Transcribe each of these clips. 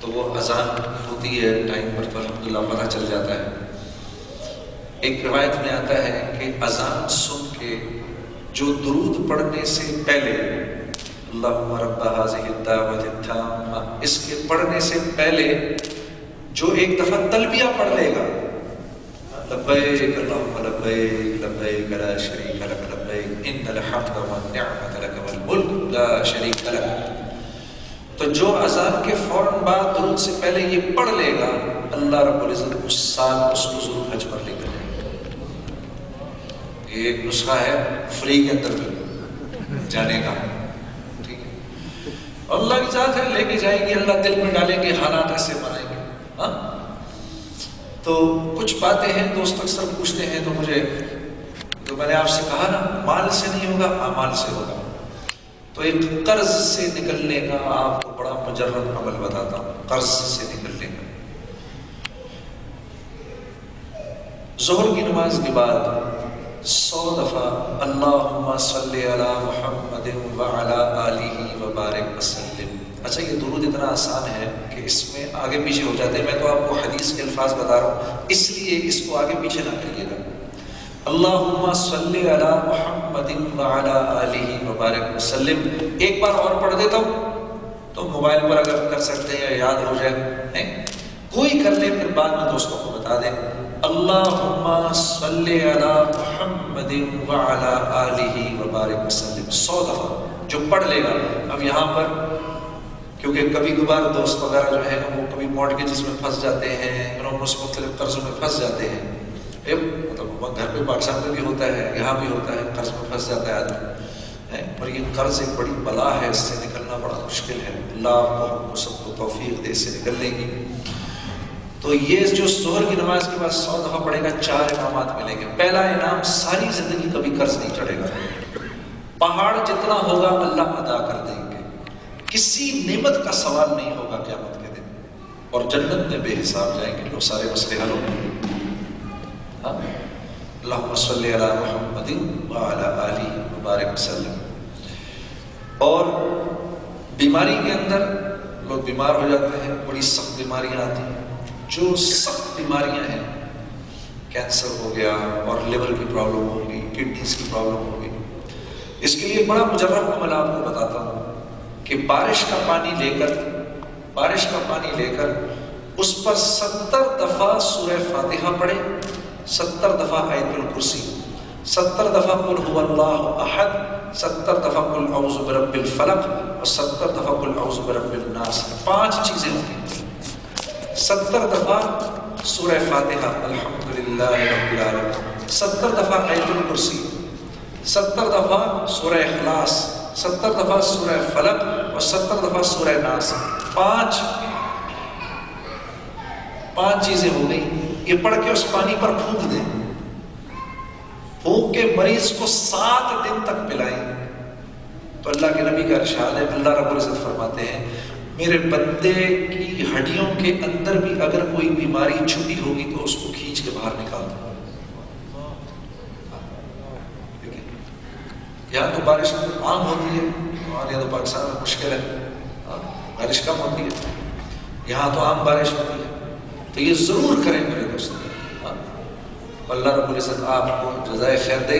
تو وہ اذان ہوتی ہے ٹائم پر تو الحمدللہ پتہ چل جاتا ہے۔ ایک روایت میں آتا ہے کہ اذان سن کے جو درود پڑھنے سے پہلے اللہم رب ھذہ الدعوۃ التامہ اس کے پڑھنے سے پہلے جو ایک دفعہ تلبیہ پڑھ لے گا، لبیک اللہم لبیک لبیک لا شریک لک لبیک ان الحمد والنعمۃ لک والملک لا شریک لک، تو جو اذان کے فوراً بعد درود سے پہلے یہ پڑھ لے گا، اللہ رب العزت اس سال اس کو ضرور حج پر لے کر جائے گا۔ یہ ایک نسخہ ہے فری کے اندر جانے کا، ٹھیک ہے؟ اللہ کی ذات ہے، لے کے جائیں گے، اللہ دل میں ڈالیں گے، حالات ایسے بنائیں گے۔ ہاں تو کچھ باتیں ہیں دوست اکثر پوچھتے ہیں، تو مجھے جو میں نے آپ سے کہا نا مال سے نہیں ہوگا اعمال سے ہوگا، تو ایک قرض سے نکلنے کا آپ کو بڑا مجرد عمل بتاتا ہوں، قرض سے نکلنے کا۔ ظہر کی نماز کے بعد 100 دفعہ اللہم صلی علی محمد وعلی آلہ وبارک وسلم۔ اچھا یہ درود اتنا آسان ہے کہ اس میں آگے پیچھے ہو جاتے ہیں، میں تو آپ کو حدیث کے الفاظ بتا رہا ہوں، اس لیے اس کو آگے پیچھے نہ کریے گا۔ اللہم صلی علی محمد وعلی آلہ وبارک وسلم ایک بار اور پڑھ دیتا ہوں، تو موبائل پر اگر کر سکتے ہیں یاد ہو جائے، کوئی کر لے پھر بعد میں دوستوں کو بتا دیں۔ اللہم صلی علی محمد وعلی آلہ وبارک وسلم 100 دفعہ جو پڑھ لے گا۔ اب یہاں پر کیونکہ کبھی کبھار دوست وغیرہ جو ہیں وہ کبھی مارٹگیجز میں پھنس جاتے ہیں، مختلف قرضوں میں پھنس جاتے ہیں، مطلب گھر پہ پاکستان میں بھی ہوتا ہے، یہاں بھی ہوتا ہے، قرض میں پھنس جاتا ہے آدمی، اور یہ قرض ایک بڑی بلا ہے، اس سے نکلنا بڑا مشکل ہے۔ اللہ ہم کو سب کو توفیق دے اس سے نکلنے کی۔ تو یہ جو ظہر کی نماز کے بعد 100 دفعہ پڑھے گا، 4 انعامات ملیں گے۔ پہلا انعام، ساری زندگی کبھی قرض نہیں چڑھے گا، پہاڑ جتنا ہوگا اللہ ادا کر دیں گے، کسی نعمت کا سوال نہیں ہوگا قیامت کے دن، اور جنت میں بے حساب جائیں گے، لوگ سارے مسئلے حل ہوں گے۔ اللہم صلی علی محمد وعلی آلہ وبارک وسلم۔ اور بیماری کے اندر لوگ بیمار ہو جاتے ہیں، بڑی سخت بیماریاں آتی ہیں، جو سخت بیماریاں ہیں، کینسر ہو گیا اور لیور کی پرابلم ہوگی، کڈنیز کی پرابلم ہوگی، اس کے لیے بڑا مجرب عمل آپ کو بتاتا ہوں کہ بارش کا پانی لے کر اس پر 70 دفعہ سورہ فاتحہ پڑھے، 70 دفعہ آیت الکرسی، 70 دفعہ قل هو اللہ احد، 70 دفعہ قل اعوذ برب الفلق، اور 70 دفعہ قل اعوذ برب الناس۔ 5 چیزیں ہوتی ہیں۔ 70 دفعہ سورہ فاتحہ الحمدللہ رب العالمین، 70 دفعہ آیت الکرسی، 70 دفعہ سورہ اخلاص، 70 دفعہ سورہ فلق، اور 70 دفعہ سورہ ناس۔ 5 چیزیں ہو گئی۔ یہ پڑھ کے اس پانی پر پھونک دیں، پھونک کے مریض کو 7 دن تک پلائیں، تو اللہ کے نبی کا ارشاد ہے، اللہ رب العزت فرماتے ہیں میرے بندے کی ہڈیوں کے اندر بھی اگر کوئی بیماری چھپی ہوگی تو اس کو کھینچ کے باہر نکال دو۔ یہاں تو بارش عام ہوتی ہے، اور یہاں تو پاکستان میں مشکل ہے، بارش کم ہوتی ہے، یہاں تو عام بارش ہوتی ہے، تو یہ ضرور کریں میرے دوست۔ اللہ رب العزت آپ کو جزائے خیر دے۔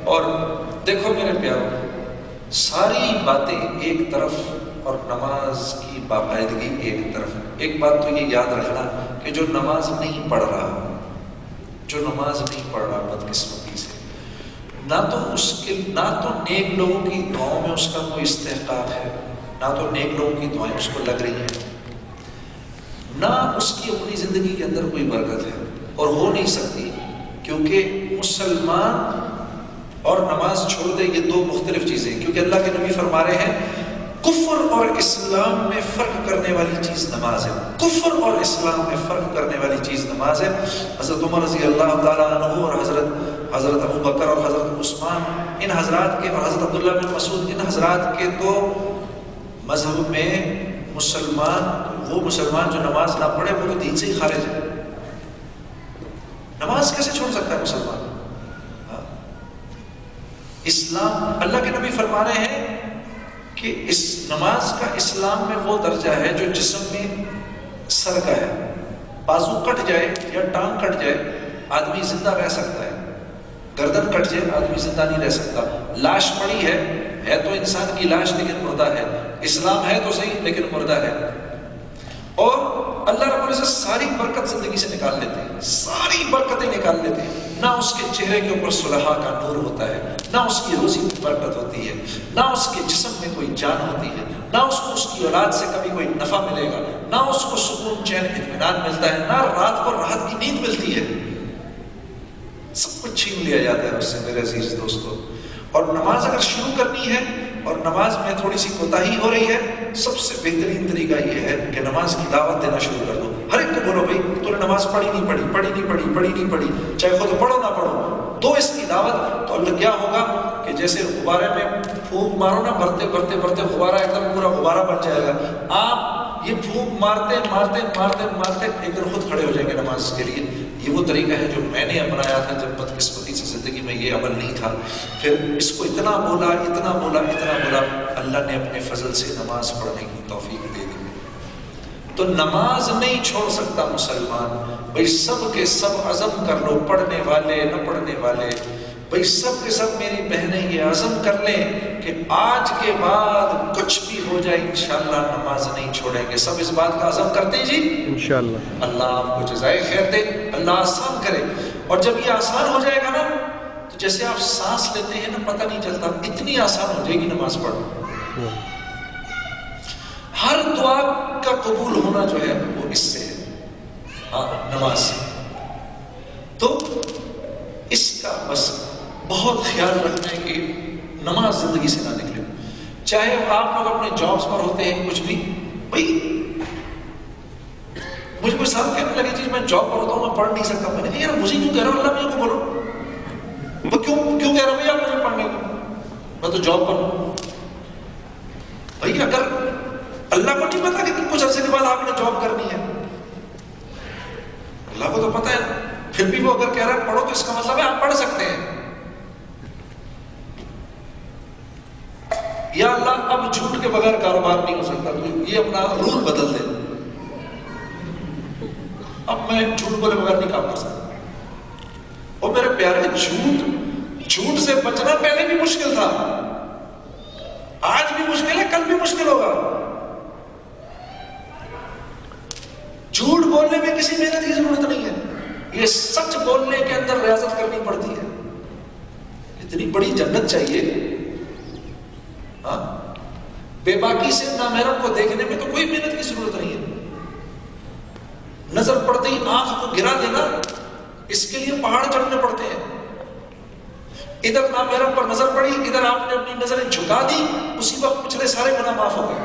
اور دیکھو میرے پیارو، ساری باتیں ایک طرف اور نماز کی باقاعدگی ایک طرف۔ ایک بات تو یہ یاد رکھنا کہ جو نماز نہیں پڑھ رہا، بدقسمتی سے نہ تو نیک لوگوں کی دعاؤں میں اس کا کوئی استحقاق ہے، نہ تو نیک لوگوں کی دعائیں اس کو لگ رہی ہیں، نہ اس کی اپنی زندگی کے اندر کوئی برکت ہے، اور ہو نہیں سکتی، کیونکہ مسلمان اور نماز چھوڑ دے یہ 2 مختلف چیزیں ہیں۔ کیونکہ اللہ کے نبی فرما رہے ہیں کفر اور اسلام میں فرق کرنے والی چیز نماز ہے، کفر اور اسلام میں فرق کرنے والی چیز نماز ہے۔ حضرت عمر رضی اللہ تعالیٰ عنہ اور حضرت ابو بکر اور حضرت عثمان، ان حضرات کے، اور حضرت عبداللہ بن مسعود، ان حضرات کے تو مذہب میں وہ مسلمان جو نماز نہ پڑھے وہ تو دین سے ہی خارج ہے۔ نماز کیسے چھوڑ سکتا ہے مسلمان؟ اسلام، اللہ کے نبی فرما رہے ہیں کہ اس نماز کا اسلام میں وہ درجہ ہے جو جسم میں سر کا ہے، بازو کٹ جائے یا ٹانگ کٹ جائے آدمی زندہ رہ سکتا ہے، گردن کٹ جائے آدمی زندہ نہیں رہ سکتا۔ لاش پڑی ہے تو انسان کی لاش لیکن مردہ ہے، اسلام ہے تو صحیح لیکن مردہ ہے۔ اور اللہ رب العزت ساری برکت زندگی سے نکال لیتے ہیں، ساری برکتیں نکال لیتے ہیں، نہ اس کے چہرے کے اوپر صلحہ کا نور ہوتا ہے، نہ اس کی روزی میں برکت ہوتی ہے، نہ اس کے جسم میں کوئی جان ہوتی ہے، نہ اس کو اس کی اولاد سے کبھی کوئی نفع ملے گا، نہ اس کو سکون چین اطمینان ملتا ہے، نہ رات کو راحت کی نیند ملتی ہے، سب کچھ چھین لیا جاتا ہے اس سے میرے عزیز دوستو۔ اور نماز اگر شروع کرنی ہے اور نماز میں تھوڑی سی کوتاہی ہو رہی ہے، سب سے بہترین طریقہ یہ ہے کہ نماز کی دعوت دینا شروع کر دو۔ ہر ایک کو بولو بھائی تو نے نماز پڑھی نہیں پڑھی، چاہے خود پڑھو نہ پڑھو، دو اس کی دعوت۔ تو اللہ کیا ہوگا کہ جیسے غبارے میں پھونک مارو نا، بھرتے بھرتے بھرتے غبارہ ایک دم پورا غبارہ بن جائے گا، آپ یہ پھونک مارتے مارتے مارتے مارتے ایک دن خود کھڑے ہو جائیں گے نماز کے لیے۔ یہ وہ طریقہ ہے جو میں نے اپنایا تھا جب بدقسمتی سے زندگی میں یہ عمل نہیں تھا، پھر اس کو اتنا بولا، اللہ نے اپنے فضل سے نماز پڑھنے کی توفیق دے دی۔ تو نماز نہیں چھوڑ سکتا مسلمان، بھئی سب کے سب عزم کر لو، پڑھنے والے نہ پڑھنے والے، بھئی سب کے سب میری بہنیں یہ عزم کر لیں کہ آج کے بعد کچھ بھی ہو جائے انشاءاللہ نماز نہیں چھوڑیں گے۔ سب اس بات کا عزم کرتے ہیں جی انشاءاللہ۔ اللہ آپ کو جزائے خیر دے، اللہ آسان کرے۔ اور جب یہ آسان ہو جائے گا نا تو جیسے آپ سانس لیتے ہیں نا پتہ نہیں چلتا، اتنی آسان ہو جائے گی نماز پڑھنا۔ ہر دعا کا قبول ہونا جو ہے وہ اس سے ہے، نماز سے۔ تو اس کا بس بہت خیال رکھنا ہے کہ نماز زندگی سے نہ نکلے، چاہے آپ لوگ اپنے جابز پر ہوتے ہیں کچھ بھی۔ بھائی مجھے کوئی صاحب کہنے لگے جی میں جاب پر ہوتا ہوں میں پڑھ نہیں سکتا، میں نے کہا یار مجھے کیوں کہہ رہا ہوں، اللہ مجھے کو بولو وہ کیوں کہہ رہا ہوں یار مجھے پڑھنے کو، میں تو جاب پر ہوں۔ بھائی اگر اللہ کو نہیں پتا کہ کچھ عرصے کے بعد آپ نے جاب کرنی ہے، اللہ کو تو پتا ہے، پھر بھی وہ اگر کہہ رہا ہے پڑھو تو اس کا مطلب ہے آپ پڑھ سکتے ہیں۔ یا اللہ اب جھوٹ کے بغیر کاروبار نہیں ہو سکتا، تو یہ اپنا رول بدل دے، اب میں جھوٹ بولے بغیر نہیں کام کر سکتا۔ اور میرے پیارے جھوٹ سے بچنا پہلے بھی مشکل تھا، آج بھی مشکل ہے، کل بھی مشکل ہوگا۔ جھوٹ بولنے میں کسی محنت کی ضرورت نہیں ہے، یہ سچ بولنے کے اندر ریاضت کرنی پڑتی ہے۔ اتنی بڑی جنت چاہیے، بے باکی سے نامحرم کو دیکھنے میں تو کوئی محنت کی ضرورت نہیں ہے، نظر پڑتے ہی آنکھ کو گرا دینا، اس کے لیے پہاڑ چڑھنے پڑتے ہیں۔ ادھر نامحرم پر نظر پڑی، ادھر آپ نے اپنی نظریں جھکا دی، اسی وقت پچھلے سارے گناہ معاف ہو گئے۔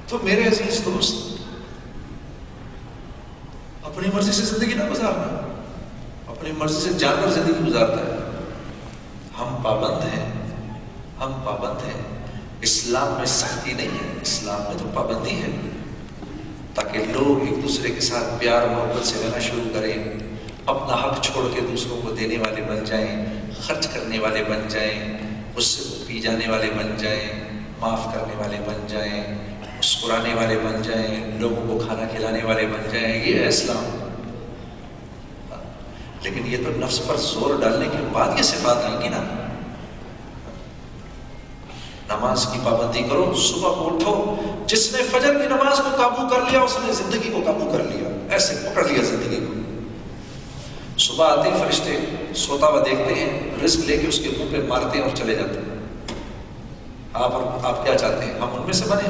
تو میرے عزیز دوست اپنی مرضی سے زندگی نہ گزارنا، اپنی مرضی سے جانور زندگی گزارتا ہے۔ ہم پابند ہیں، اسلام میں سختی نہیں ہے، اسلام میں تو پابندی ہے، تاکہ لوگ ایک دوسرے کے ساتھ پیار محبت سے رہنا شروع کریں، اپنا حق چھوڑ کے دوسروں کو دینے والے بن جائیں، خرچ کرنے والے بن جائیں، اس سے پی جانے والے بن جائیں، معاف کرنے والے بن جائیں، مسکرانے والے بن جائیں، لوگوں کو کھانا کھلانے والے بن جائیں۔ یہ ہے اسلام۔ لیکن یہ تو نفس پر زور ڈالنے کے بعد یہ صفات آئیں گی نا۔ نماز کی پابندی کرو، صبح کو اٹھو، جس نے فجر کی نماز کو قابو کر لیا اس نے زندگی کو قابو کر لیا، ایسے پکڑ لیا زندگی کو۔ صبح آتے ہی فرشتے سوتا ہوا دیکھتے ہیں، رزق لے کے اس کے منہ پہ مارتے ہیں اور چلے جاتے ہیں۔ آپ کیا چاہتے ہیں ہم ان میں سے بنے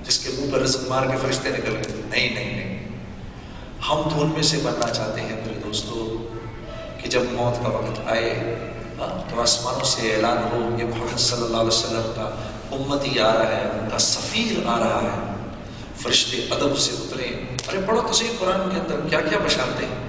جس کے منہ پر رزق مار کے فرشتے نکل گئے؟ نہیں، ہم تو ان میں سے بننا چاہتے ہیں میرے دوستو کہ جب موت کا وقت آئے تو آسمانوں سے اعلان ہو کہ محمد صلی اللہ علیہ وسلم کا امتی آ رہا ہے، ان کا سفیر آ رہا ہے، فرشتے ادب سے اترے۔ ارے پڑھو تو صحیح قرآن کے اندر کیا کیا بشارتیں ہیں۔